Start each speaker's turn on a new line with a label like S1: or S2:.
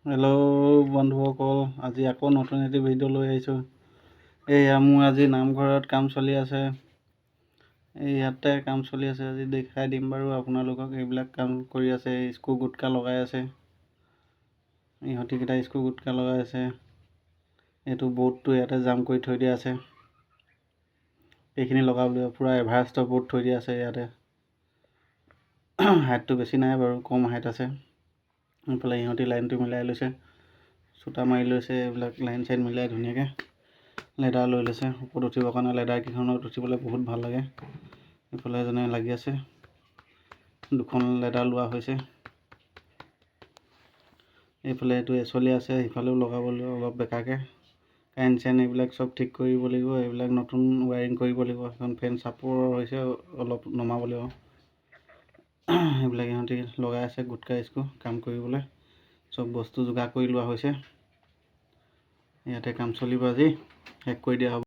S1: Hello' বন্ধুসকল, আজি আকৌ নতুন এটি ভিডিঅ' লৈ আহিছোঁ। এয়া মোৰ আজি নামঘৰত কাম চলি আছে। ইয়াতে কাম চলি আছে, আজি দেখাই দিম বাৰু আপোনালোকক। এইবিলাক কাম কৰি আছে, স্ক্ৰু গুটকা লগাই আছে। ইহঁতিকেইটা স্ক্ৰু গুটকা লগাই আছে। এইটো বৰ্ডটো ইয়াতে জাম কৰি থৈ দিয়া আছে। এইখিনি লগাবলৈ পূৰা এভাৰেষ্টৰ বৰ্ড থৈ দিয়া আছে ইয়াতে। হাইটটো বেছি নাই বাৰু, কম হাইট আছে। এইফালে ইহঁতি লাইনটো মিলাই লৈছে, চোতা মাৰি লৈছে। এইবিলাক লাইন চাইন মিলাই ধুনীয়াকৈ লেডাৰ লৈ লৈছে। ওপৰত উঠিবৰ কাৰণে লেডাৰকেইখনত উঠিবলৈ বহুত ভাল লাগে। এইফালে এজনে লাগি আছে, দুখন লেডাৰ লোৱা হৈছে। এইফালে এইটো চলি আছে, সিফালেও লগাবলৈ অলপ বেকাকৈ। কাৰেণ্ট চাইন এইবিলাক চব ঠিক কৰিব লাগিব। এইবিলাক নতুন ৱায়াৰিং কৰিব লাগিব। এখন ফেন চাপৰ হৈছে, অলপ নমাব লাগিব। এইবিলাক ইহঁতি লগাই আছে গুটকা স্ক্ৰু কাম কৰিবলৈ। চব বস্তু যোগাৰ কৰি লোৱা হৈছে। ইয়াতে কাম চলিব, আজি শেষ কৰি দিয়া হ'ব।